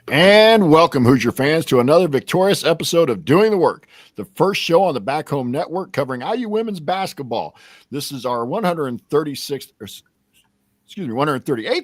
And welcome, Hoosier fans, to another victorious episode of Doing the Work, the first show on the Back Home Network covering IU women's basketball. This is our 138th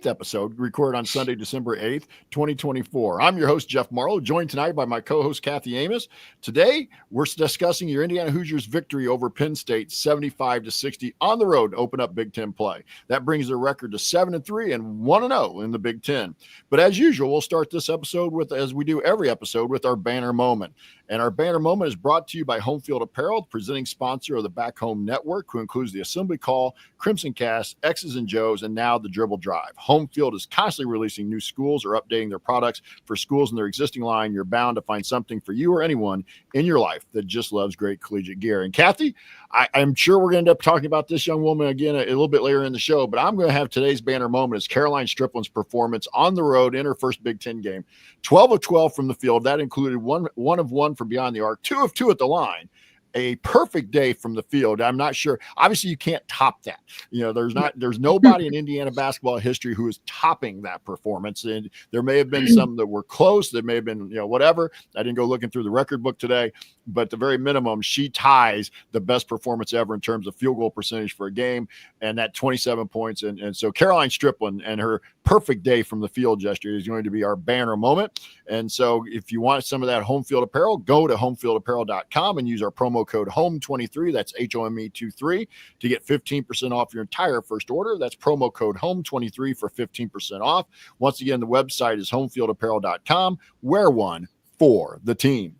episode, recorded on Sunday, December 8th, 2024. I'm your host, Jeff Marlow, joined tonight by my co-host, Kathy Amos. Today, we're discussing your Indiana Hoosiers' victory over Penn State, 75-60 on the road to open up Big Ten play. That brings their record to 7-3 and 1-0 in the Big Ten. But as usual, we'll start this episode with, as we do every episode, with our banner moment. And our banner moment is brought to you by Home Field Apparel, presenting sponsor of the Back Home Network, who includes the Assembly Call, Crimson Cast, X's and Joe's, and now the Dribble Drive. Home Field is constantly releasing new schools or updating their products for schools in their existing line. You're bound to find something for you or anyone in your life that just loves great collegiate gear. And Kathy, I'm sure we're going to end up talking about this young woman again a little bit later in the show, but I'm going to have today's banner moment is Caroline Striplin's performance on the road in her first Big Ten game. 12 of 12 from the field. That included one of one from beyond the arc, 2 of 2 at the line. A perfect day from the field. I'm not sure. Obviously, you can't top that. You know, there's nobody in Indiana basketball history who is topping that performance. And there may have been some that were close. There may have been, whatever. I didn't go looking through the record book today, but at the very minimum, she ties the best performance ever in terms of field goal percentage for a game, and that 27 points. And so Caroline Striplin and her perfect day from the field yesterday is going to be our banner moment. And so if you want some of that Home Field Apparel, go to homefieldapparel.com and use our promo code HOME23, that's HOME23, to get 15% off your entire first order. That's promo code HOME23 for 15% off. Once again, the website is homefieldapparel.com. Wear one for the team.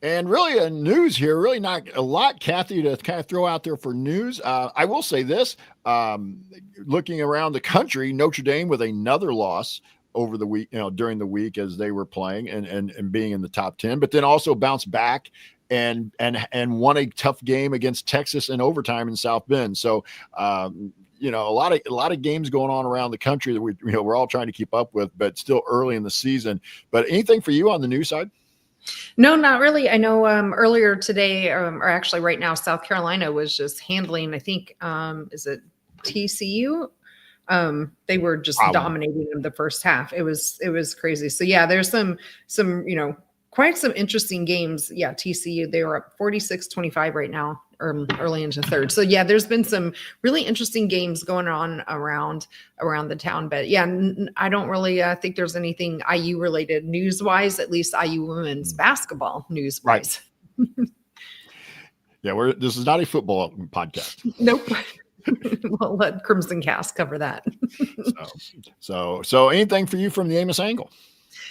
And really news here, really not a lot, Kathy, to kind of throw out there for news. I will say this, looking around the country, Notre Dame with another loss over the week, during the week as they were playing and being in the top 10, but then also bounced back and won a tough game against Texas in overtime in South Bend. So, a lot of games going on around the country that we're all trying to keep up with, but still early in the season. But anything for you on the news side? No, not really. I know earlier today, or actually right now, South Carolina was just handling, I think, is it TCU? They were just dominating them the first half. It was crazy. So yeah, there's some, quite some interesting games. Yeah, TCU, they were up 46-25 right now, early into third. So yeah, there's been some really interesting games going on around the town. But yeah, I don't really think there's anything IU related news wise, at least IU women's basketball news wise. Right. Yeah, this is not a football podcast. Nope. We'll let Crimson Cast cover that. So anything for you from the Amos angle?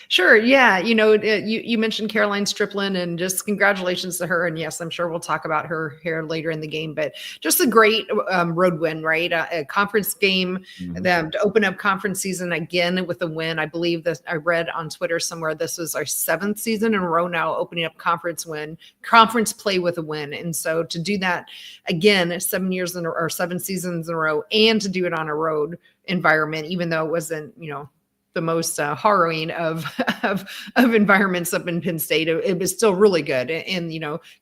Sure. Yeah. You mentioned Caroline Striplin, and just congratulations to her. And yes, I'm sure we'll talk about her here later in the game, but just a great road win, right? A conference game, to open up conference season again with a win. I believe that I read on Twitter somewhere, this was our 7th season in a row now, opening up conference play with a win. And so to do that again, 7 seasons in a row, and to do it on a road environment, even though it wasn't, the most harrowing of environments up in Penn State, it was still really good. And,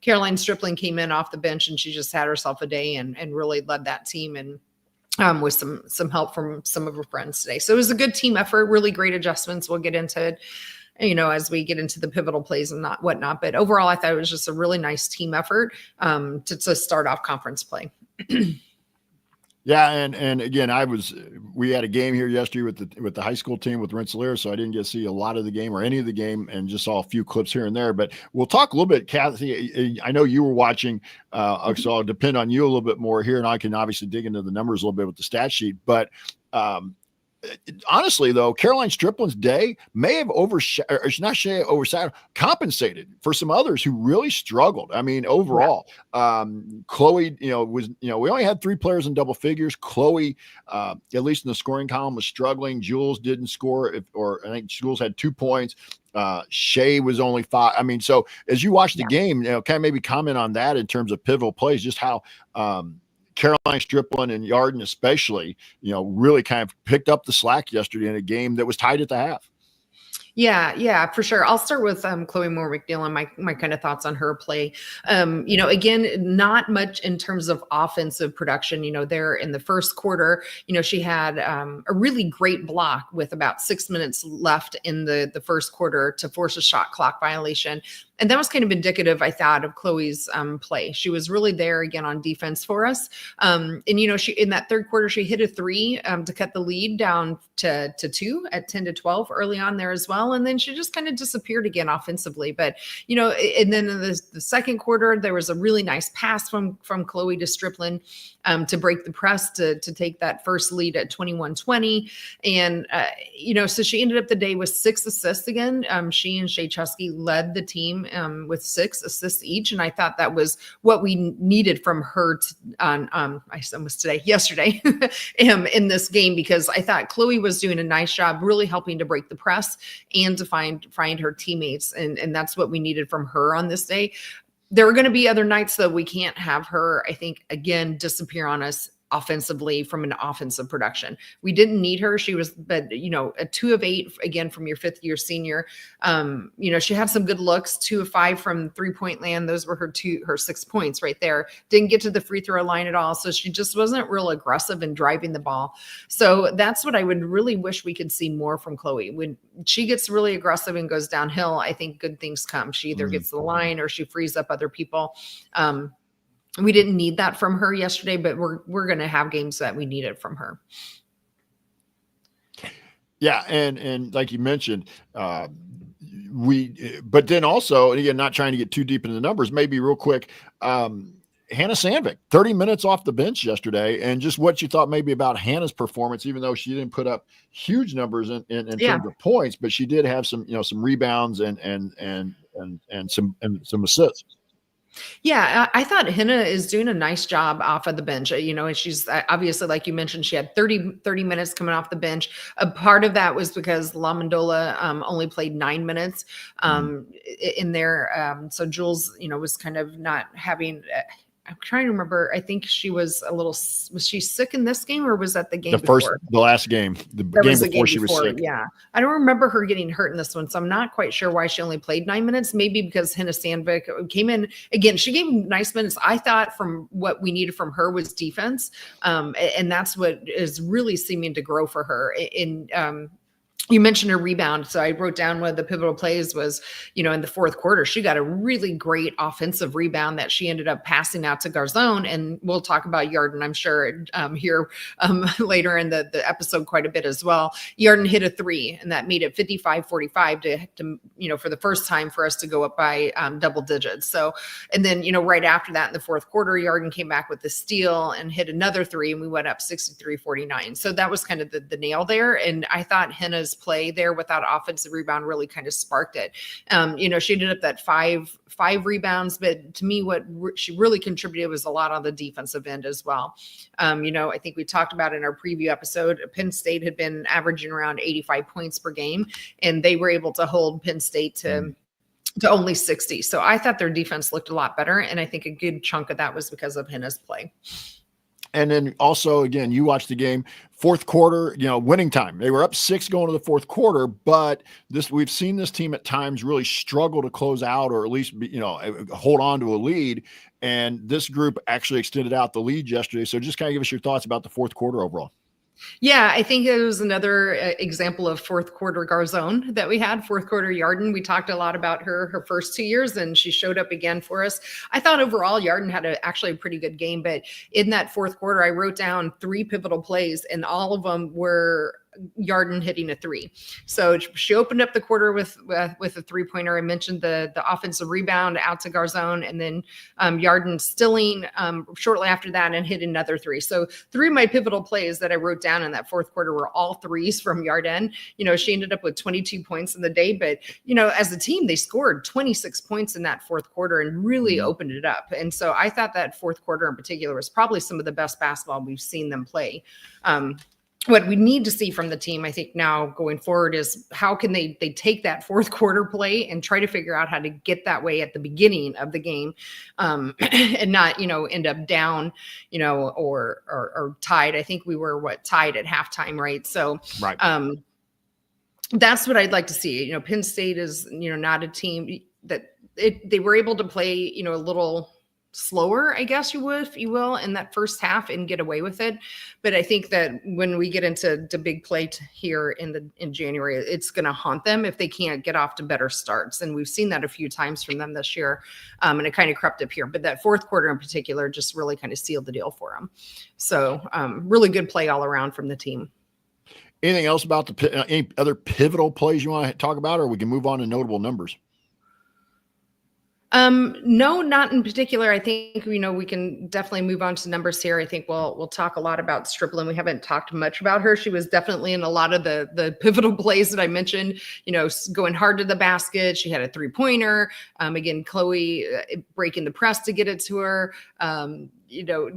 Caroline Striplin came in off the bench and she just had herself a day and really led that team, and with some help from some of her friends today. So it was a good team effort, really great adjustments. We'll get into it, as we get into the pivotal plays and whatnot. But overall, I thought it was just a really nice team effort to start off conference play. Yeah, and again, we had a game here yesterday with the high school team with Rensselaer, so I didn't get to see a lot of the game or any of the game, and just saw a few clips here and there. But we'll talk a little bit, Kathy. I know you were watching, so I'll depend on you a little bit more here, and I can obviously dig into the numbers a little bit with the stat sheet. But honestly, though, Caroline Striplin's day may have compensated for some others who really struggled. I mean, overall, Chloe, we only had 3 players in double figures. Chloe, at least in the scoring column, was struggling. Jules didn't score, I think Jules had 2 points. Shea was only 5. I mean, so as you watch the game, kind of maybe comment on that in terms of pivotal plays, just how Caroline Striplin and Yarden especially, really kind of picked up the slack yesterday in a game that was tied at the half. Yeah, for sure. I'll start with Chloe Moore McNeil and my kind of thoughts on her play. Again, not much in terms of offensive production. There in the first quarter, she had a really great block with about 6 minutes left in the first quarter to force a shot clock violation. And that was kind of indicative, I thought, of Chloe's play. She was really there again on defense for us. She in that third quarter, she hit a 3 to cut the lead down to 2 at 10-12 early on there as well. And then she just kind of disappeared again offensively. But, and then in the second quarter, there was a really nice pass from Chloe to Striplin to break the press to take that first lead at 21-20. And, so she ended up the day with 6 assists again. She and Shea Chusky led the team with 6 assists each. And I thought that was what we needed from her yesterday in this game, because I thought Chloe was doing a nice job really helping to break the press and to find her teammates. And that's what we needed from her on this day. There are going to be other nights though we can't have her, I think, again, disappear on us offensively from an offensive production. We didn't need her. She was, but a 2 of 8 again from your 5th-year senior. She had some good looks, 2 of 5 from 3-point land. Those were her 6 points right there. Didn't get to the free throw line at all. So she just wasn't real aggressive in driving the ball. So that's what I would really wish we could see more from Chloe. When she gets really aggressive and goes downhill, I think good things come. She either gets the line or she frees up other people. We didn't need that from her yesterday, but we're going to have games that we need it from her. Yeah, and like you mentioned, but then also, and again, not trying to get too deep into the numbers, maybe real quick, Hannah Sandvik, 30 minutes off the bench yesterday, and just what you thought maybe about Hannah's performance, even though she didn't put up huge numbers in terms of points, but she did have some rebounds and some assists. Yeah, I thought Hannah is doing a nice job off of the bench. And she's obviously, like you mentioned, she had 30 minutes coming off the bench. A part of that was because La Mandola only played 9 minutes in there. So Jules, was kind of not having I'm trying to remember. I think she was was she sick in this game, or was that the game before? The last game, the game before she was sick. Yeah. I don't remember her getting hurt in this one. So I'm not quite sure why she only played 9 minutes. Maybe because Hannah Sandvik came in again. She gave nice minutes. I thought from what we needed from her was defense. And that's what is really seeming to grow for her you mentioned her rebound. So I wrote down one of the pivotal plays was, in the fourth quarter, she got a really great offensive rebound that she ended up passing out to Garzone. And we'll talk about Yarden, I'm sure, here later in the episode quite a bit as well. Yarden hit a 3, and that made it 55-45 to for the first time for us to go up by double digits. So, and then, right after that in the fourth quarter, Yarden came back with the steal and hit another 3, and we went up 63-49. So that was kind of the nail there. And I thought Hannah's play there without offensive rebound really kind of sparked it. She ended up that five rebounds, but to me, what she really contributed was a lot on the defensive end as well. I think we talked about in our preview episode, Penn State had been averaging around 85 points per game, and they were able to hold Penn State to only 60. So I thought their defense looked a lot better. And I think a good chunk of that was because of Hannah's play. And then also, again, you watched the game, fourth quarter, winning time. They were up 6 going to the fourth quarter, but we've seen this team at times really struggle to close out or at least, hold on to a lead. And this group actually extended out the lead yesterday. So just kind of give us your thoughts about the fourth quarter overall. Yeah, I think it was another example of fourth quarter Garzone that we had, fourth quarter Yarden. We talked a lot about her first 2 years, and she showed up again for us. I thought overall Yarden had actually a pretty good game, but in that fourth quarter, I wrote down 3 pivotal plays, and all of them were Yarden hitting a 3. So she opened up the quarter with a 3-pointer. I mentioned the offensive rebound out to Garzone, and then Yarden stilling shortly after that and hit another 3. So 3 of my pivotal plays that I wrote down in that fourth quarter were all 3s from Yarden. She ended up with 22 points in the day, but as a team, they scored 26 points in that fourth quarter and really opened it up. And so I thought that fourth quarter in particular was probably some of the best basketball we've seen them play. what we need to see from the team, I think now going forward, is how can they take that fourth quarter play and try to figure out how to get that way at the beginning of the game, and not, end up down, or tied. I think we were tied at halftime, right? So, Right. That's what I'd like to see. Penn State is, not a team that they were able to play, a little slower, I guess if you will, in that first half and get away with it. But I think that when we get into the big play here in January, it's going to haunt them if they can't get off to better starts. And we've seen that a few times from them this year. And it kind of crept up here, but that fourth quarter in particular just really kind of sealed the deal for them. So really good play all around from the team. Anything else about any other pivotal plays you want to talk about, or we can move on to notable numbers? No, not in particular. I think, we can definitely move on to numbers here. I think we'll talk a lot about Striplin. We haven't talked much about her. She was definitely in a lot of the pivotal plays that I mentioned, going hard to the basket. She had a 3-pointer. Again, Chloe breaking the press to get it to her.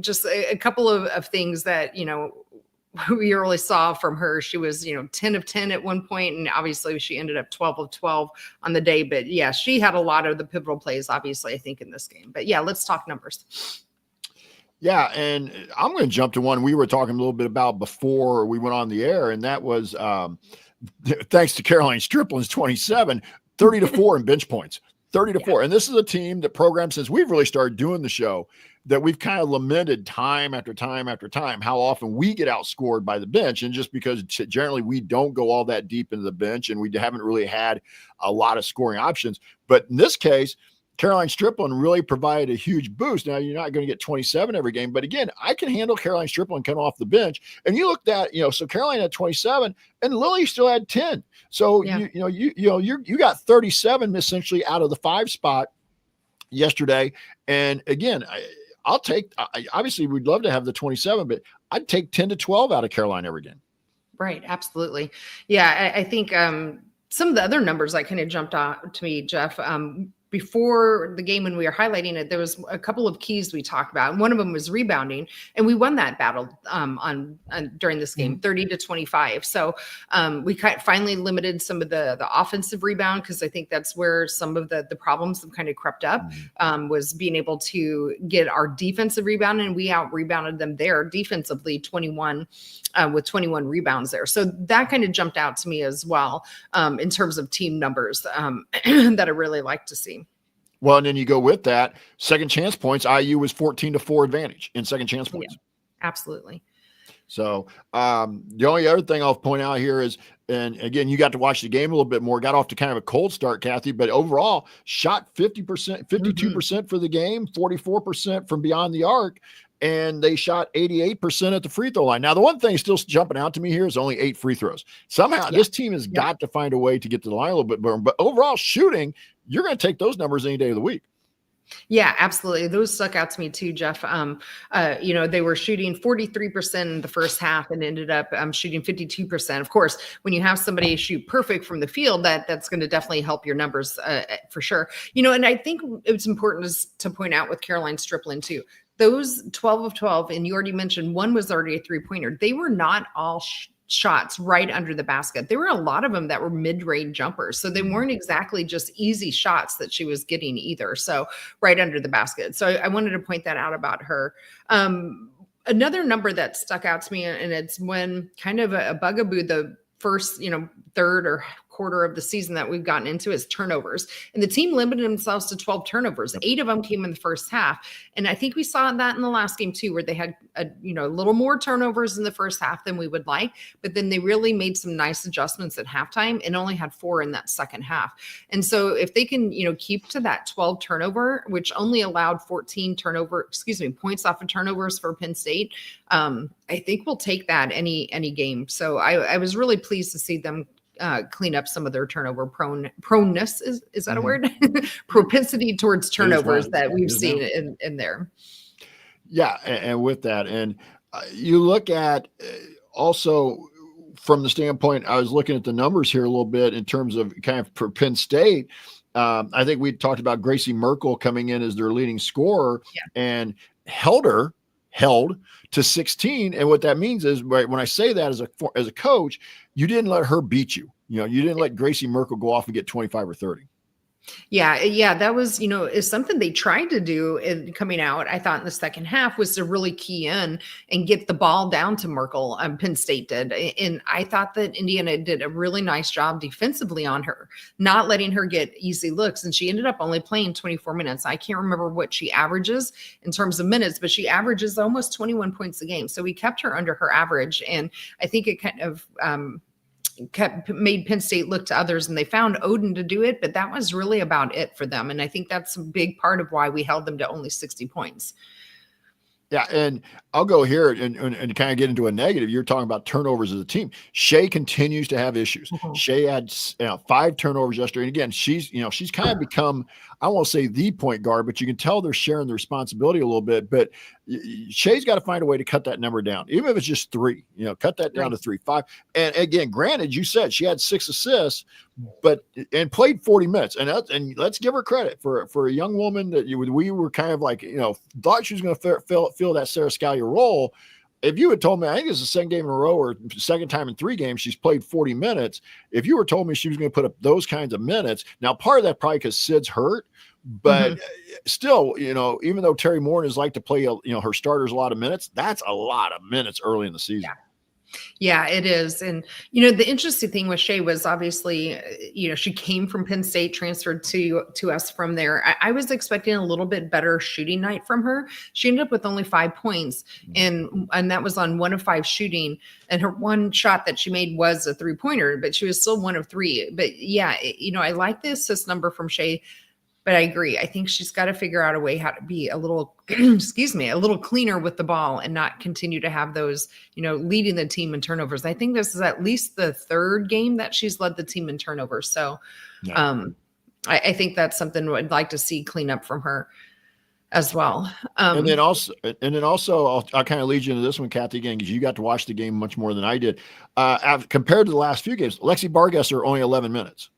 Just a couple of things that, we really saw from her. She was, 10 of 10 at one point, and obviously she ended up 12 of 12 on the day. But yeah, she had a lot of the pivotal plays, obviously, I think, in this game. But yeah, let's talk numbers. Yeah, and I'm going to jump to one we were talking a little bit about before we went on the air, and that was thanks to Caroline Striplin's 27, 30-4 in bench points. 30-4. And this is a team that program, since we've really started doing the show, that we've kind of lamented time after time after time how often we get outscored by the bench. And just because generally we don't go all that deep into the bench and we haven't really had a lot of scoring options. But in this case, Caroline Striplin really provided a huge boost. Now, you're not going to get 27 every game, but again, I can handle Caroline Striplin coming off the bench. And you looked at, so Caroline had 27 and Lily still had 10. So, yeah. You got 37 essentially out of the 5 spot yesterday. And again, I'll take, obviously we'd love to have the 27, but I'd take 10 to 12 out of Caroline every game. Right. Absolutely. Yeah. I think some of the other numbers that kind of jumped out to me, Jeff, before the game when we were highlighting it, there was a couple of keys we talked about. And one of them was rebounding, and we won that battle during this game, 30-25. So we finally limited some of the offensive rebound, because I think that's where some of the problems have kind of crept up, was being able to get our defensive rebound, and we out rebounded them there defensively, 21 with 21 rebounds there. So that kind of jumped out to me as well, in terms of team numbers that I really like to see. Well, and then you go with that second chance points. IU was 14-4 advantage in second chance points. Yeah, absolutely. So the only other thing I'll point out here is, and again, you got to watch the game a little bit more, got off to kind of a cold start, Kathy, but overall shot 50%, 52% for the game, 44% from beyond the arc. And they shot 88% at the free throw line. Now, the one thing still jumping out to me here is only 8 free throws. Somehow this team has got to find a way to get to the line a little bit more. But overall shooting, you're going to take those numbers any day of the week. Yeah, absolutely. Those stuck out to me too, Jeff. They were shooting 43% in the first half and ended up shooting 52%. Of course, when you have somebody shoot perfect from the field, that's going to definitely help your numbers for sure. And I think it's important to point out with Caroline Striplin too, those 12 of 12, and you already mentioned one was already a 3-pointer. They were not all shots right under the basket. There were a lot of them that were mid-range jumpers. So they weren't exactly just easy shots that she was getting either. So right under the basket. So I wanted to point that out about her. Another number that stuck out to me, and it's when kind of a bugaboo, the first, third or quarter of the season that we've gotten into, is turnovers. And the team limited themselves to 12 turnovers. 8 of them came in the first half. And I think we saw that in the last game too, where they had a little more turnovers in the first half than we would like, but then they really made some nice adjustments at halftime and only had 4 in that second half. And so if they can, keep to that 12 turnover, which only allowed 14 points off of turnovers for Penn State, I think we'll take that any game. So I was really pleased to see them clean up some of their turnover proneness. Is that a word? Propensity towards turnovers that we've seen in there. Yeah. And with that, and you look at also from the standpoint, I was looking at the numbers here a little bit in terms of kind of for Penn State. I think we talked about Gracie Merkel coming in as their leading scorer and held her held to 16. And what that means is, right, when I say that as a coach, you didn't let her beat you. You didn't let Gracie Merkel go off and get 25 or 30. Yeah, that was, is something they tried to do in coming out. I thought in the second half was to really key in and get the ball down to Merkel. Penn State did, and I thought that Indiana did a really nice job defensively on her, not letting her get easy looks. And she ended up only playing 24 minutes. I can't remember what she averages in terms of minutes, but she averages almost 21 points a game. So we kept her under her average, and I think it kind of made Penn State look to others, and they found Odin to do it, but that was really about it for them. And I think that's a big part of why we held them to only 60 points. Yeah, and I'll go here and kind of get into a negative. You're talking about turnovers as a team. Shea continues to have issues. Mm-hmm. Shea had 5 turnovers yesterday. And again, she's kind of become, I won't say the point guard, but you can tell they're sharing the responsibility a little bit. But Shea's got to find a way to cut that number down, even if it's just 3. Cut that down to 3, 5. And again, granted, you said she had 6 assists, and played 40 minutes. And let's give her credit for a young woman that we were kind of like, thought she was going to fill that Sarah Scalia role. If you had told me, I think it's the second game in a row or second time in 3 games she's played 40 minutes. If you were told me she was going to put up those kinds of minutes, now part of that probably because Sid's hurt, but still, even though Terry Moore is like to play, her starters a lot of minutes, that's a lot of minutes early in the season. Yeah, it is. And, the interesting thing with Shea was obviously, she came from Penn State, transferred to us from there. I was expecting a little bit better shooting night from her. She ended up with only 5 points, and that was on 1 of 5 shooting. And her one shot that she made was a 3-pointer, but she was still 1 of 3. But yeah, I like the assist number from Shea. But I agree. I think she's got to figure out a way how to be a little, a little cleaner with the ball and not continue to have those, leading the team in turnovers. I think this is at least the 3rd game that she's led the team in turnovers. So I think that's something I'd like to see clean up from her as well. And then also I'll kind of lead you into this one, Kathy, again, because you got to watch the game much more than I did. Compared to the last few games, Lexi Bargesser only 11 minutes.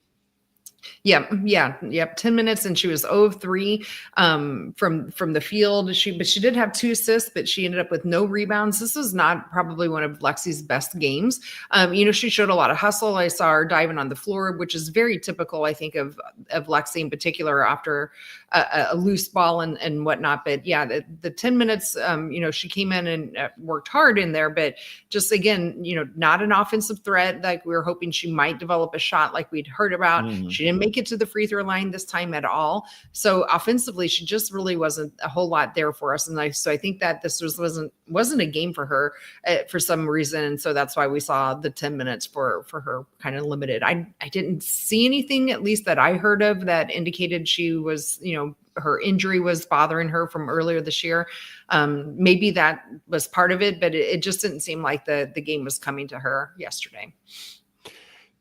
Yep. 10 minutes, and she was 0 of 3 from the field. She did have 2 assists, but she ended up with no rebounds. This was not probably one of Lexi's best games. She showed a lot of hustle. I saw her diving on the floor, which is very typical, I think, of Lexi in particular after a loose ball and whatnot. But yeah, the 10 minutes, she came in and worked hard in there, but just again, not an offensive threat like we were hoping she might develop a shot like we'd heard about. Mm-hmm. She didn't make it to the free throw line this time at all. So offensively, she just really wasn't a whole lot there for us. And so I think that this wasn't a game for her for some reason. And so that's why we saw the 10 minutes for her kind of limited. I didn't see anything, at least that I heard of, that indicated she was, her injury was bothering her from earlier this year. Maybe that was part of it, but it just didn't seem like the game was coming to her yesterday.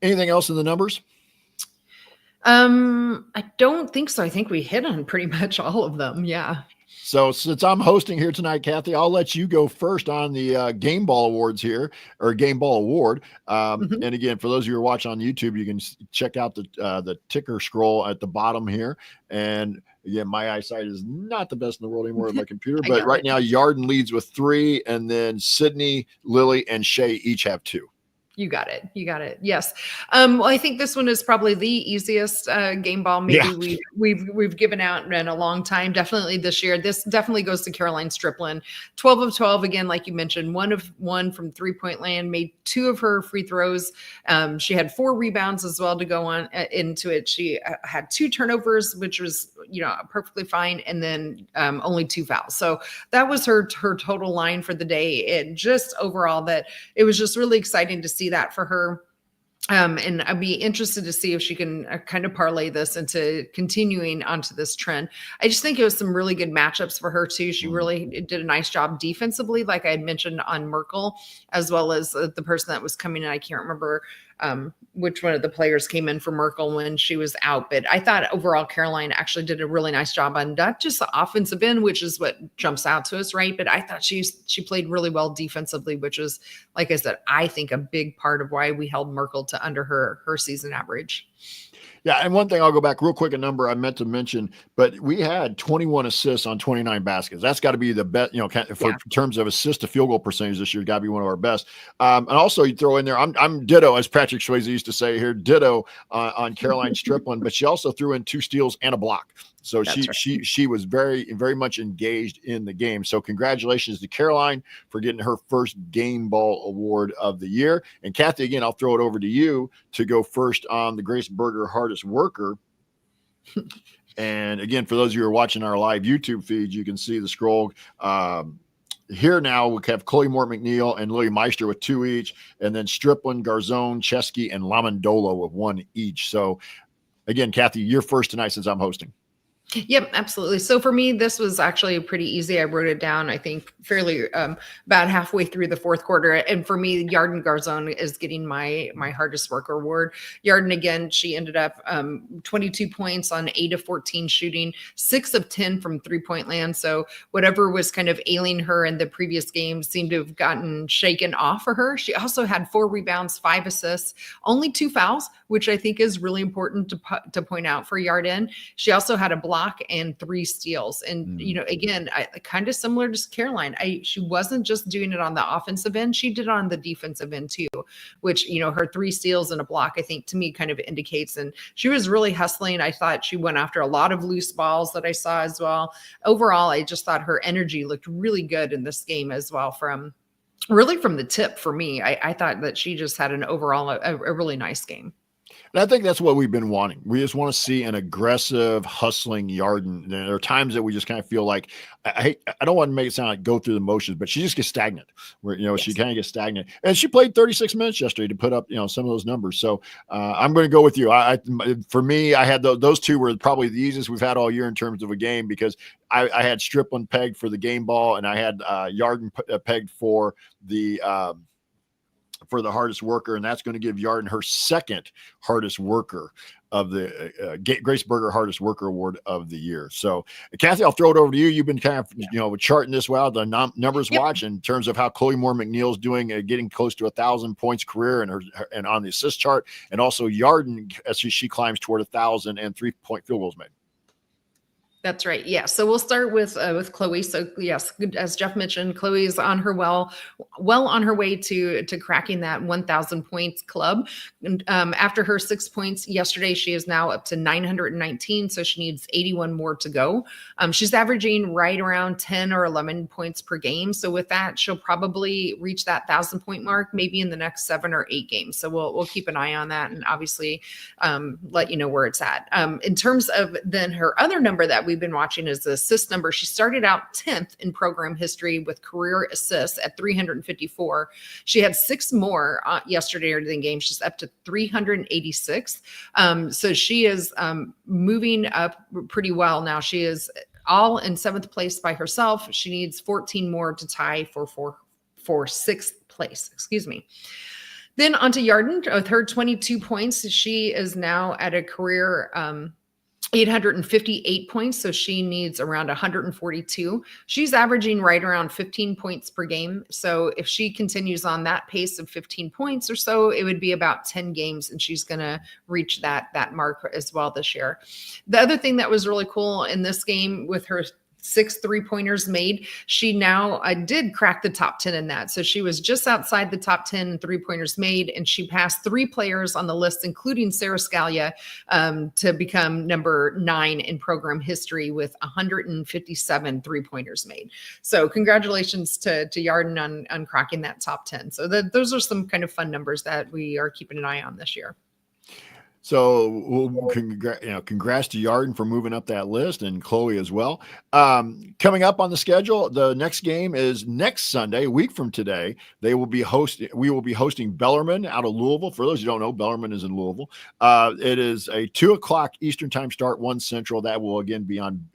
Anything else in the numbers? I don't think so. I think we hit on pretty much all of them. Yeah. So since I'm hosting here tonight, Kathy, I'll let you go first on the Game Ball Awards here, or Game Ball Award. And again, for those of you who are watching on YouTube, you can check out the ticker scroll at the bottom here. And again, my eyesight is not the best in the world anymore with my computer, but right now Yarden leads with 3, and then Sydney, Lily, and Shea each have 2. You got it. Yes. Well, I think this one is probably the easiest game ball maybe we've given out in a long time. Definitely this year. This definitely goes to Caroline Striplin. 12 of 12 again, like you mentioned. 1 of 1 from 3-point land. Made 2 of her free throws. She had 4 rebounds as well to go on into it. She had 2 turnovers, which was perfectly fine, and then only 2 fouls. So that was her total line for the day. And just overall, that it was just really exciting to see that for her. And I'd be interested to see if she can kind of parlay this into continuing onto this trend. I just think it was some really good matchups for her too. She really did a nice job defensively, like I had mentioned on Merkel, as well as the person that was coming in. I can't remember which one of the players came in for Merkel when she was out. But I thought overall Caroline actually did a really nice job on not just the offensive end, which is what jumps out to us, right? But I thought she played really well defensively, which was, like I said, I think a big part of why we held Merkel to under her season average. Yeah, and one thing I'll go back real quick, a number I meant to mention, but we had 21 assists on 29 baskets. That's got to be the best, for terms of assist to field goal percentage this year, got to be one of our best. And also you throw in there, I'm ditto, as Patrick Swayze used to say here, ditto on Caroline Strickland, but she also threw in 2 steals and a block. So she was very, very much engaged in the game. So congratulations to Caroline for getting her first Game Ball Award of the year. And Kathy, again, I'll throw it over to you to go first on the Grace Berger Hardest Worker. And again, for those of you who are watching our live YouTube feed, you can see the scroll. Here now we have Chloe Moore McNeil and Lily Meister with 2 each, and then Striplin, Garzone, Chesky, and Lamandolo with 1 each. So again, Kathy, you're first tonight since I'm hosting. Yep, absolutely. So for me, this was actually pretty easy. I wrote it down, I think, fairly about halfway through the fourth quarter. And for me, Yarden Garzone is getting my hardest worker award. Yarden, again, she ended up 22 points on 8 of 14 shooting, 6 of 10 from 3-point land. So whatever was kind of ailing her in the previous game seemed to have gotten shaken off for her. She also had 4 rebounds, 5 assists, only 2 fouls, which I think is really important to point out for Yarden. She also had a block and 3 steals. And, again, kind of similar to Caroline, she wasn't just doing it on the offensive end. She did it on the defensive end too, which, her 3 steals and a block, I think to me kind of indicates, and she was really hustling. I thought she went after a lot of loose balls that I saw as well. Overall, I just thought her energy looked really good in this game as well from the tip for me. I thought that she just had an overall, a really nice game. And I think that's what we've been wanting. We just want to see an aggressive, hustling Yarden. There are times that we just kind of feel like, I don't want to make it sound like go through the motions, but she just gets stagnant. Where Yes. She kind of gets stagnant. And she played 36 minutes yesterday to put up some of those numbers. So I'm going to go with you. For me, I had those 2 were probably the easiest we've had all year in terms of a game, because I had Striplin pegged for the game ball, and I had Yarden pegged for the hardest worker, and that's going to give Yarden her second hardest worker of the Grace Berger Hardest Worker Award of the year. So, Kathy, I'll throw it over to you. You've been kind of charting this well, the numbers watch in terms of how Chloe Moore McNeil's doing, getting close to 1,000 points career and on the assist chart, and also Yarden as she climbs toward 1,000 and 3-point field goals made. That's right. Yeah. So we'll start with Chloe. So yes, as Jeff mentioned, Chloe is on her well on her way to cracking that 1,000 points club. And after her 6 points yesterday, she is now up to 919. So she needs 81 more to go. She's averaging right around 10 or 11 points per game. So with that, she'll probably reach that 1,000 point mark maybe in the next 7 or 8 games. So we'll keep an eye on that and obviously let you know where it's at. In terms of then her other number that we've been watching is the assist number. She started out 10th in program history with career assists at 354. She had 6 more yesterday or the game. She's up to 386. So she is moving up pretty well now. She is all in 7th place by herself. She needs 14 more to tie for 6th place. Excuse me. Then onto Yarden with her 22 points. She is now at a career 858 points. So she needs around 142. She's averaging right around 15 points per game. So if she continues on that pace of 15 points or so, it would be about 10 games and she's going to reach that mark as well this year. The other thing that was really cool in this game with her 6 3-pointers made, she now did crack the top 10 in that. So she was just outside the top 10 3-pointers made, and she passed 3 players on the list, including Sarah Scalia, to become number 9 in program history with 157 3-pointers made. So congratulations to Yarden on cracking that top 10. So those are some kind of fun numbers that we are keeping an eye on this year. So congrats to Yarden for moving up that list, and Chloe as well. Coming up on the schedule, the next game is next Sunday, a week from today. We will be hosting Bellarmine out of Louisville. For those who don't know, Bellarmine is in Louisville. It is a 2:00 Eastern time start, 1 Central. That will again be on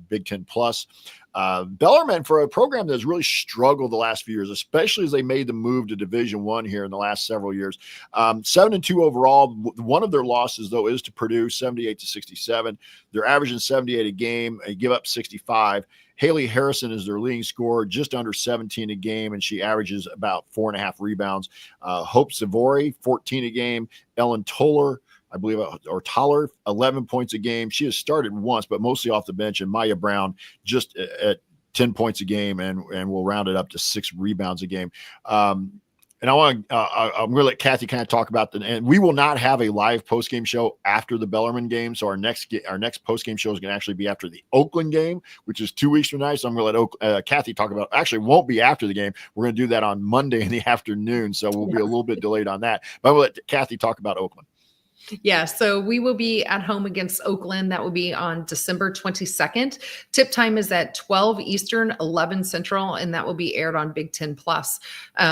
Big Ten Plus. Bellarmine, for a program that has really struggled the last few years, especially as they made the move to Division I here in the last several years. 7-2 overall. One of their losses, though, is to Purdue, 78-67. They're averaging 78 a game. They give up 65. Haley Harrison is their leading scorer, just under 17 a game, and she averages about 4.5 rebounds. Hope Savory, 14 a game. Ellen Toller, I believe, or Toller, 11 points a game. She has started once, but mostly off the bench. And Maya Brown just at 10 points a game, and we'll round it up to 6 rebounds a game. And I'm going to let Kathy kind of talk about and we will not have a live post-game show after the Bellarmine game. So our next post-game show is going to actually be after the Oakland game, which is 2 weeks from now. So I'm going to let Kathy talk about, actually won't be after the game. We're going to do that on Monday in the afternoon. So we'll be a little bit delayed on that, but I'm going to let Kathy talk about Oakland. Yeah, so we will be at home against Oakland. That will be on December 22nd. Tip time is at 12 Eastern, 11 Central, and that will be aired on Big Ten Plus.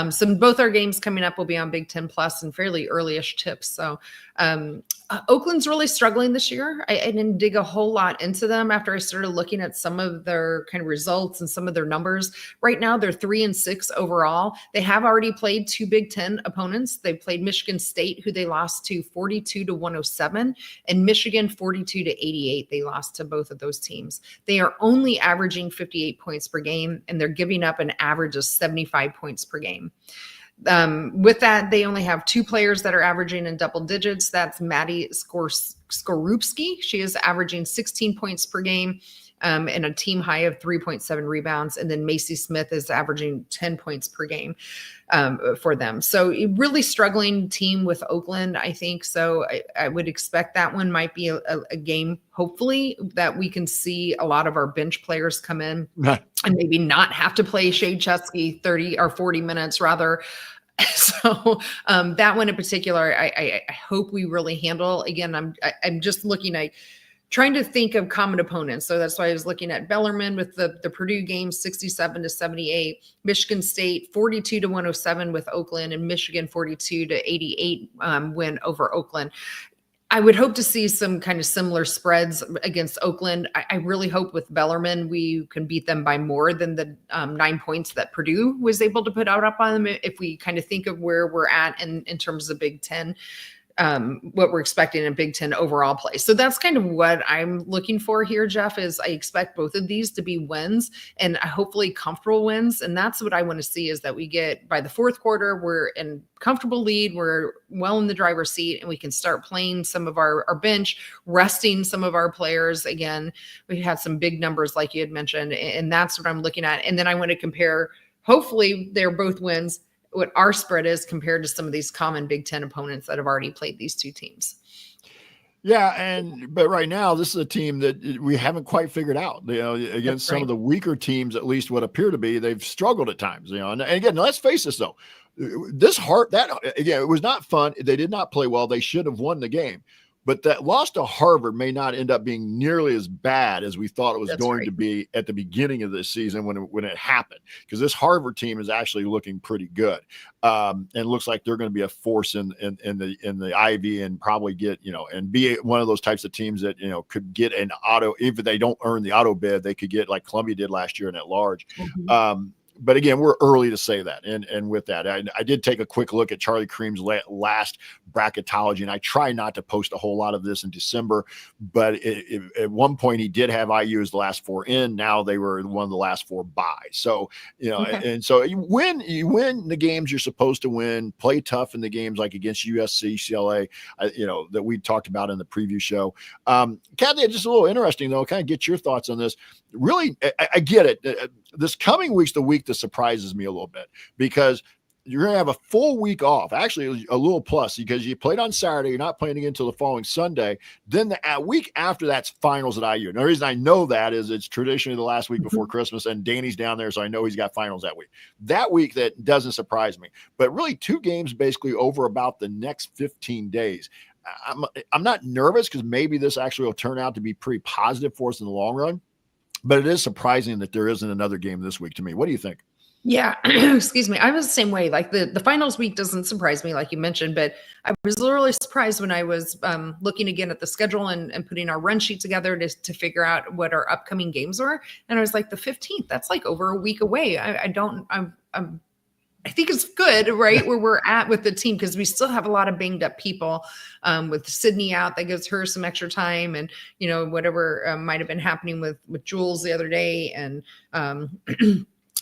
So both our games coming up will be on Big Ten Plus and fairly early-ish tips. So Oakland's really struggling this year. I didn't dig a whole lot into them after I started looking at some of their kind of results and some of their numbers. Right now, they're 3-6 overall. They have already played 2 Big Ten opponents. They played Michigan State, who they lost to 42-107, and Michigan 42-88. They lost to both of those teams. They are only averaging 58 points per game, and they're giving up an average of 75 points per game. With that, they only have 2 players that are averaging in double digits. That's Maddie Skorupski. She is averaging 16 points per game and a team high of 3.7 rebounds. And then Macy Smith is averaging 10 points per game for them. So a really struggling team with Oakland, I think. So I would expect that one might be a game, hopefully, that we can see a lot of our bench players come in and maybe not have to play Shade Chesky 30 or 40 minutes rather. So that one in particular, I hope we really handle. Again, I'm just looking at trying to think of common opponents. So that's why I was looking at Bellarmine with the Purdue game, 67-78, Michigan State 42-107 with Oakland, and Michigan 42-88 win over Oakland. I would hope to see some kind of similar spreads against Oakland. I really hope with Bellarmine we can beat them by more than the 9 points that Purdue was able to put out up on them. If we kind of think of where we're at in terms of Big Ten, what we're expecting in Big Ten overall play. So that's kind of what I'm looking for here, Jeff, is I expect both of these to be wins and hopefully comfortable wins. And that's what I want to see, is that we get by the fourth quarter, we're in comfortable lead, we're well in the driver's seat, and we can start playing some of our bench, resting some of our players. Again, we had some big numbers like you had mentioned, and that's what I'm looking at. And then I want to compare, hopefully they're both wins, what our spread is compared to some of these common Big Ten opponents that have already played these 2 teams. Yeah, but right now this is a team that we haven't quite figured out. Against some of the weaker teams, at least what appear to be, they've struggled at times. And again, let's face this though, it was not fun. They did not play well. They should have won the game. But that loss to Harvard may not end up being nearly as bad as we thought it was going to be at the beginning of this season when it happened, because this Harvard team is actually looking pretty good. And it looks like they're going to be a force in the Ivy, and probably get, and be one of those types of teams that, could get an auto. Even if they don't earn the auto bid, they could get like Columbia did last year and at large. Mm-hmm. But again, we're early to say that. And with that, I did take a quick look at Charlie Cream's last bracketology, and I try not to post a whole lot of this in December, but at one point he did have IU as the last 4 in. Now they were one of the last 4 by. So, and so you win the games you're supposed to win, play tough in the games like against USC, CLA, that we talked about in the preview show. Kathy, just a little interesting though, kind of get your thoughts on this. Really, I get it. This coming week's the week that surprises me a little bit, because you're going to have a full week off, actually a little plus, because you played on Saturday. You're not playing again until the following Sunday. Then the week after that's finals at IU. And the reason I know that is it's traditionally the last week before Christmas, and Danny's down there, so I know he's got finals that week. That week, that doesn't surprise me. But really 2 games basically over about the next 15 days. I'm not nervous, because maybe this actually will turn out to be pretty positive for us in the long run. But it is surprising that there isn't another game this week to me. What do you think? Yeah, excuse me. I was the same way. Like the finals week doesn't surprise me, like you mentioned, but I was literally surprised when I was looking again at the schedule and putting our run sheet together to figure out what our upcoming games were. And I was like, the 15th, that's like over a week away. I think it's good, right, where we're at with the team, because we still have a lot of banged up people with Sydney out. That gives her some extra time, and, whatever might have been happening with Jules the other day, and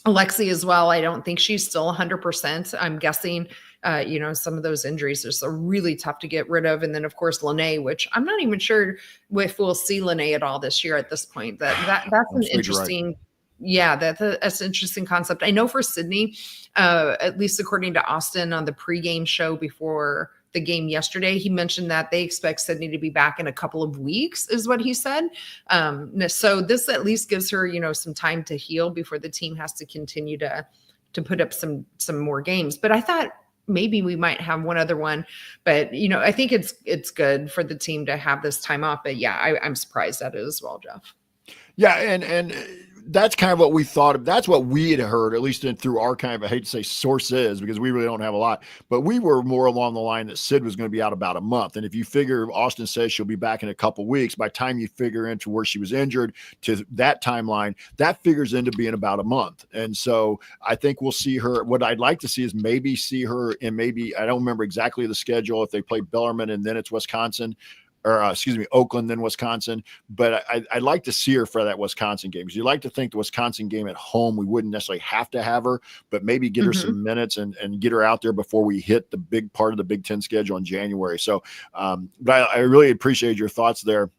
Alexi as well. I don't think she's still 100%. I'm guessing, some of those injuries are really tough to get rid of. And then, of course, Lene, which I'm not even sure if we'll see Lene at all this year at this point. That's an interesting. Yeah, that's an interesting concept. I know for Sydney, at least according to Austin on the pregame show before the game yesterday, he mentioned that they expect Sydney to be back in a couple of weeks, is what he said. So this at least gives her, some time to heal before the team has to continue to put up some more games. But I thought maybe we might have one other one, but I think it's good for the team to have this time off. But yeah, I'm surprised at it as well, Jeff. Yeah, and that's kind of what we thought of. That's what we had heard, at least through our kind of, I hate to say sources, because we really don't have a lot, but we were more along the line that Sid was going to be out about a month. And if you figure Austin says she'll be back in a couple of weeks, by the time you figure into where she was injured to that timeline, that figures into being about a month. And so I think we'll see her. What I'd like to see is maybe see her in I don't remember exactly the schedule, if they play Bellarmine and then it's Wisconsin, or Oakland, then Wisconsin. But I'd like to see her for that Wisconsin game, because you like to think the Wisconsin game at home, we wouldn't necessarily have to have her, but maybe get her some minutes and get her out there before we hit the big part of the Big Ten schedule in January. So, but I really appreciate your thoughts there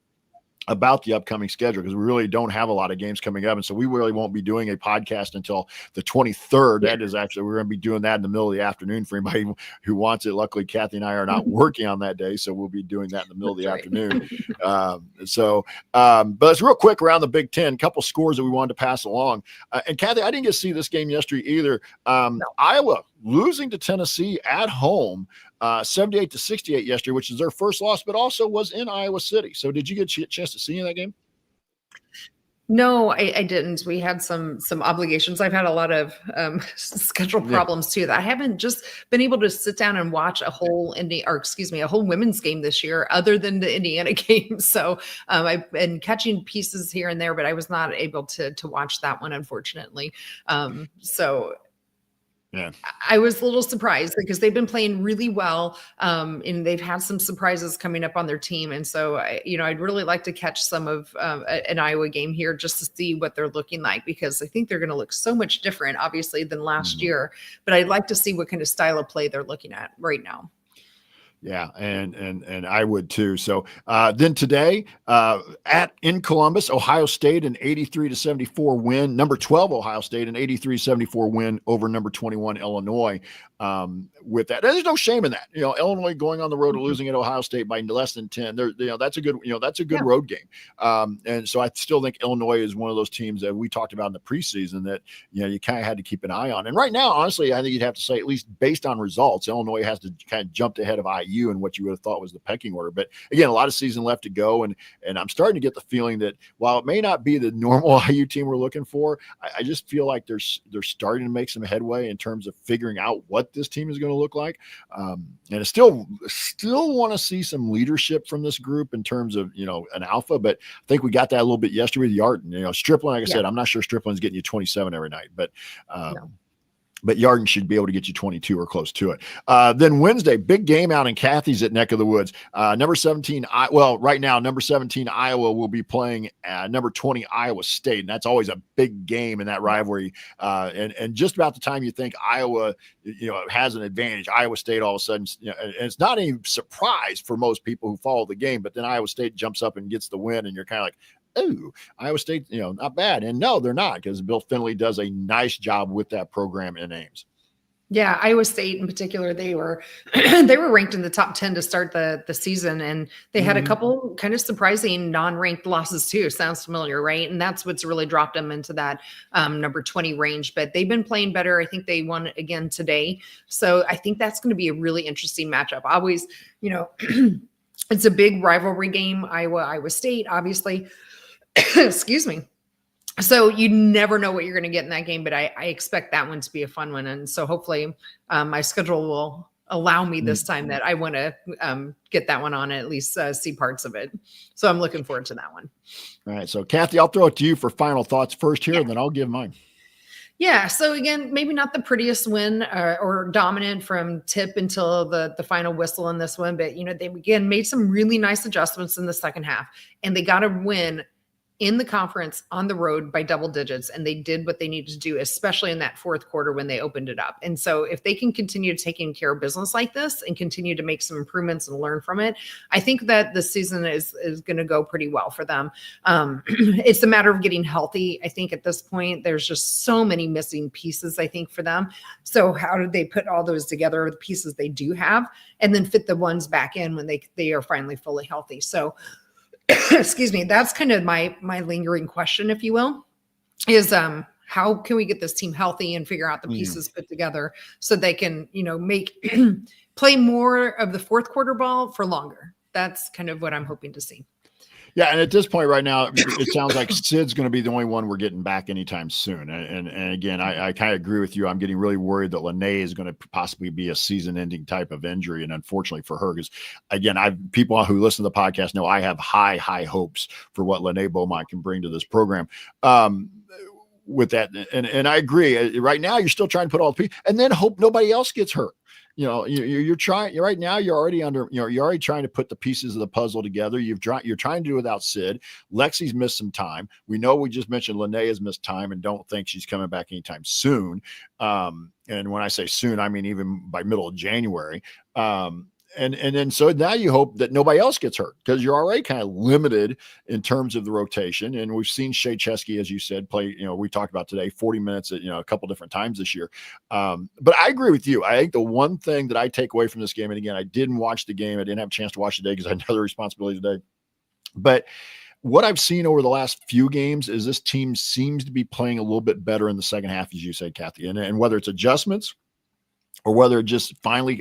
about the upcoming schedule, because we really don't have a lot of games coming up. And so we really won't be doing a podcast until the 23rd. That is actually, we're going to be doing that in the middle of the afternoon for anybody who wants it. Luckily, Kathy and I are not working on that day, so we'll be doing that in the middle of the afternoon. But it's real quick around the Big Ten, a couple scores that we wanted to pass along. And Kathy, I didn't get to see this game yesterday either. No. Iowa losing to Tennessee at home, 78-68 yesterday, which is their first loss, but also was in Iowa City. So did you get a chance to see in that game? No, I didn't. We had some obligations. I've had a lot of schedule problems too, that I haven't just been able to sit down and watch a whole women's game this year, other than the Indiana game. So I've been catching pieces here and there, but I was not able to watch that one, unfortunately. Yeah, I was a little surprised because they've been playing really well, and they've had some surprises coming up on their team. And so, I'd really like to catch some of an Iowa game here just to see what they're looking like, because I think they're going to look so much different, obviously, than last year. But I'd like to see what kind of style of play they're looking at right now. Yeah, and I would too. So then today in Columbus, Ohio State an 83-74 win. Number 12 Ohio State an 83-74 win over number 21 Illinois. With that, there's no shame in that. Illinois going on the road to losing at Ohio State by less than 10. That's a good road game. And so I still think Illinois is one of those teams that we talked about in the preseason that you kind of had to keep an eye on. And right now, honestly, I think you'd have to say, at least based on results, Illinois has to kind of jumped ahead of IU in what you would have thought was the pecking order. But again, a lot of season left to go, and I'm starting to get the feeling that while it may not be the normal IU team we're looking for, I just feel like they're starting to make some headway in terms of figuring out what this team is going to look like. And I still want to see some leadership from this group in terms of, an alpha, but I think we got that a little bit yesterday with Yarden. Stripling, like I said, I'm not sure Stripling's getting you 27 every night, but no. But Yarden should be able to get you 22 or close to it. Then Wednesday, big game out in Kathy's at Neck of the Woods. Number 17, right now, number 17 Iowa will be playing number 20 Iowa State, and that's always a big game in that rivalry. And just about the time you think Iowa, has an advantage, Iowa State all of a sudden, and it's not any surprise for most people who follow the game, but then Iowa State jumps up and gets the win, and you're kind of like, oh, Iowa State, not bad. And no, they're not, because Bill Finley does a nice job with that program in Ames. Yeah, Iowa State in particular, they were ranked in the top 10 to start the season, and they had a couple kind of surprising non-ranked losses too. Sounds familiar, right? And that's what's really dropped them into that number 20 range. But they've been playing better. I think they won again today. So I think that's going to be a really interesting matchup. Always, it's a big rivalry game, Iowa State, obviously. Excuse me. So you never know what you're going to get in that game, but I expect that one to be a fun one. And so hopefully my schedule will allow me this time that I want to get that one on, at least see parts of it. So I'm looking forward to that one. All right. So Kathy, I'll throw it to you for final thoughts first here, and then I'll give mine. Yeah. So again, maybe not the prettiest win or dominant from tip until the final whistle in this one, but they again made some really nice adjustments in the second half, and they got a win in the conference on the road by double digits, and they did what they needed to do, especially in that fourth quarter when they opened it up. And so if they can continue taking care of business like this and continue to make some improvements and learn from it, I think that the season is going to go pretty well for them. It's a matter of getting healthy. I think at this point, there's just so many missing pieces, I think, for them. So how did they put all those together, the pieces they do have, and then fit the ones back in when they are finally fully healthy? So excuse me, that's kind of my lingering question, if you will, is how can we get this team healthy and figure out the pieces put together so they can, make play more of the fourth quarter ball for longer. That's kind of what I'm hoping to see. Yeah, and at this point right now, it sounds like Sid's going to be the only one we're getting back anytime soon. And again, I kind of agree with you. I'm getting really worried that Lene is going to possibly be a season-ending type of injury, and unfortunately for her, because again, people who listen to the podcast know I have high hopes for what Lene Beaumont can bring to this program. With that, and I agree. Right now, you're still trying to put all the pieces, and then hope nobody else gets hurt. You're trying right now. You're already you're already trying to put the pieces of the puzzle together. You're trying to do it without Sid. Lexi's missed some time. We know we just mentioned Lene has missed time and don't think she's coming back anytime soon. And when I say soon, I mean even by middle of January. And then so now you hope that nobody else gets hurt because you're already kind of limited in terms of the rotation. And we've seen Shea Chesky, as you said, play, we talked about today, 40 minutes at, a couple different times this year. But I agree with you. I think the one thing that I take away from this game, and again, I didn't watch the game. I didn't have a chance to watch it today because I had another responsibility today. But what I've seen over the last few games is this team seems to be playing a little bit better in the second half, as you said, Kathy, and whether it's adjustments or whether just finally,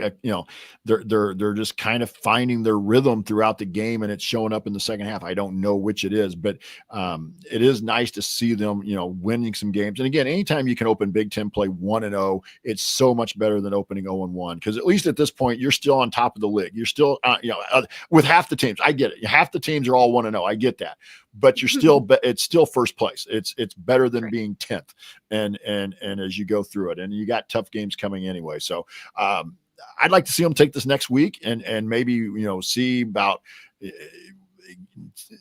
they're just kind of finding their rhythm throughout the game and it's showing up in the second half. I don't know which it is, but it is nice to see them, winning some games. And again, anytime you can open Big Ten play 1-0, it's so much better than opening 0-1. Because at least at this point, you're still on top of the league. You're still, with half the teams. I get it. Half the teams are all 1-0. I get that. But you're still, it's still first place. It's better than being 10th. And as you go through it, and you got tough games coming anyway. So I'd like to see them take this next week and maybe, see about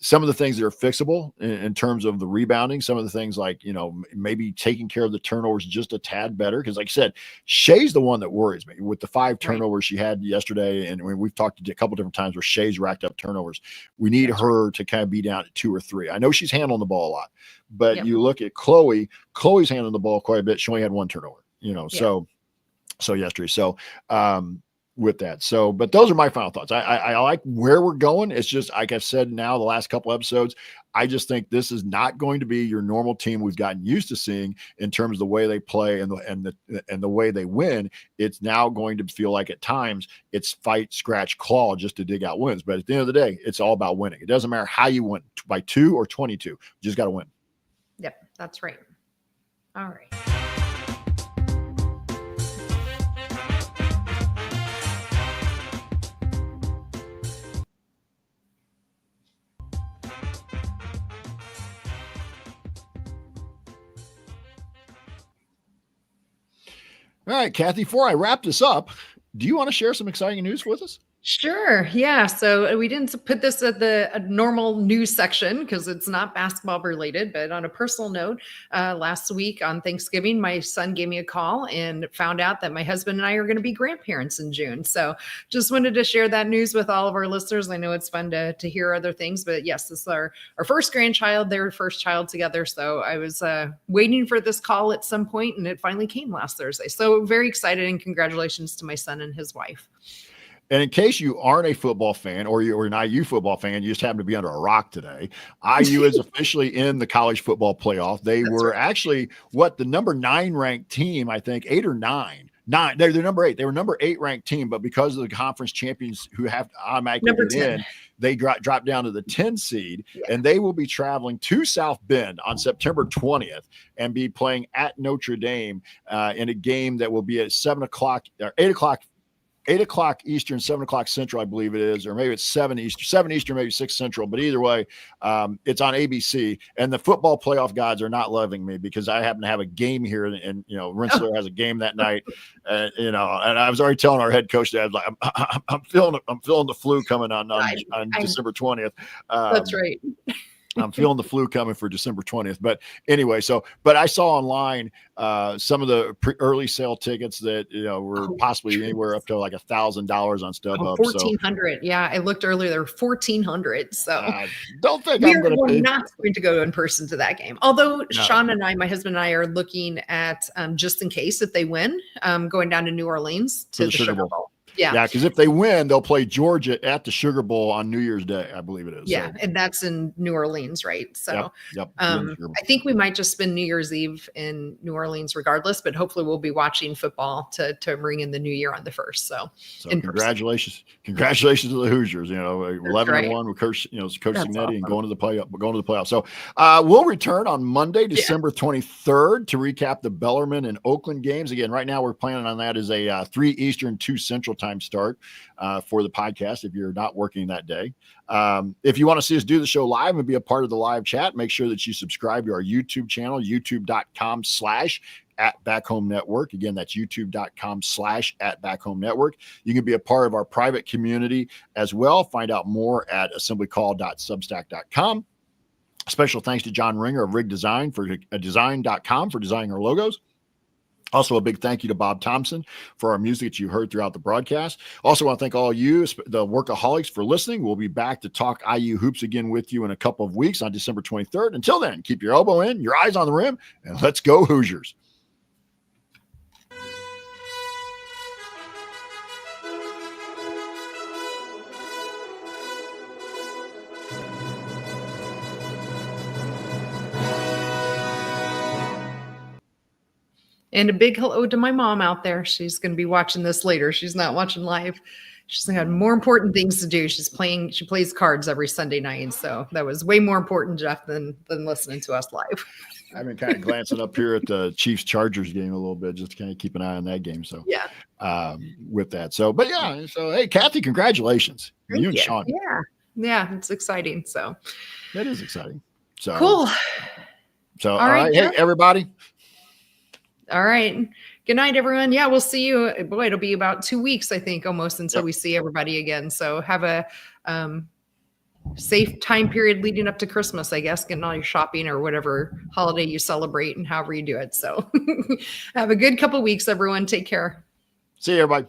some of the things that are fixable in terms of the rebounding, some of the things like, maybe taking care of the turnovers just a tad better. Cause like I said, Shea's the one that worries me with the 5 turnovers she had yesterday. And we've talked a couple different times where Shea's racked up turnovers. We need her to kind of be down at 2 or 3. I know she's handling the ball a lot, but you look at Chloe's handling the ball quite a bit. She only had 1 turnover, so yesterday. So, with that. So, but those are my final thoughts. I like where we're going. It's just, like I've said now, the last couple episodes, I just think this is not going to be your normal team we've gotten used to seeing in terms of the way they play and the way they win. It's now going to feel like at times it's fight, scratch, claw just to dig out wins. But at the end of the day, it's all about winning. It doesn't matter how you win, by 2 or 22, you just got to win. Yep, that's right. All right. All right, Kathy, before I wrap this up, do you want to share some exciting news with us? Sure. Yeah. So we didn't put this at the normal news section because it's not basketball related, but on a personal note, last week on Thanksgiving, my son gave me a call and found out that my husband and I are going to be grandparents in June. So just wanted to share that news with all of our listeners. I know it's fun to hear other things, but yes, this is our first grandchild, their first child together. So I was waiting for this call at some point and it finally came last Thursday. So very excited and congratulations to my son and his wife. And in case you aren't a football fan or you're an IU football fan, you just happen to be under a rock today, IU is officially in the college football playoff. They were actually the number 9 ranked team, I think, 8 or 9. They're number 8. They were number 8 ranked team, but because of the conference champions who have to automatically get in, they dropped down to the 10 seed, and they will be traveling to South Bend on September 20th and be playing at Notre Dame in a game that will be at 7 o'clock or 8 o'clock. 8 o'clock Eastern, 7 o'clock Central, I believe it is, or maybe it's 7 Eastern, maybe 6 Central. But either way, it's on ABC. And the football playoff gods are not loving me because I happen to have a game here, and Rensselaer has a game that night. And I was already telling our head coach that I was like, I'm feeling the flu coming on December 20th. That's right. I'm feeling the flu coming for December 20th. But anyway, but I saw online some of the early sale tickets that were possibly anywhere up to like $1,000 on StubHub. 1,400. Yeah, I looked earlier. There were 1,400. So don't think we're not going to go in person to that game. Although No. Sean and I, my husband and I, are looking at just in case if they win, going down to New Orleans to the Sugar Bowl. Yeah, because if they win, they'll play Georgia at the Sugar Bowl on New Year's Day, I believe it is. Yeah, and that's in New Orleans, right? So yep. I think we might just spend New Year's Eve in New Orleans regardless, but hopefully we'll be watching football to bring in the new year on the 1st. So congratulations to the Hoosiers. 11-1 with Coach Signetti and going to the playoffs. So we'll return on Monday, December 23rd, to recap the Bellarmine and Oakland games. Again, right now we're planning on that as a 3 Eastern, 2 Central time start for the podcast if you're not working that day. If you want to see us do the show live and be a part of the live chat, make sure that you subscribe to our YouTube channel, youtube.com/@BackHomeNetwork. Again, that's youtube.com/@BackHomeNetwork. You can be a part of our private community as well. Find out more at assemblycall.substack.com. Special thanks to John Ringer of Rig Design for design.com for designing our logos. Also, a big thank you to Bob Thompson for our music that you heard throughout the broadcast. Also, want to thank all you, the workaholics, for listening. We'll be back to talk IU hoops again with you in a couple of weeks on December 23rd. Until then, keep your elbow in, your eyes on the rim, and let's go Hoosiers. And a big hello to my mom out there. She's going to be watching this later. She's not watching live. She's had more important things to do. She plays cards every Sunday night. So that was way more important, Jeff, than listening to us live. I've been kind of glancing up here at the Chiefs Chargers game a little bit, just to kind of keep an eye on that game. So with that. So hey, Kathy, congratulations. You and Sean. Yeah, it's exciting. So that is exciting. So cool. So all right, hey everybody. All right. Good night, everyone. Yeah, we'll see you. Boy, it'll be about 2 weeks, I think, almost until we see everybody again. So have a safe time period leading up to Christmas, I guess, getting all your shopping or whatever holiday you celebrate and however you do it. So have a good couple weeks, everyone. Take care. See you, everybody.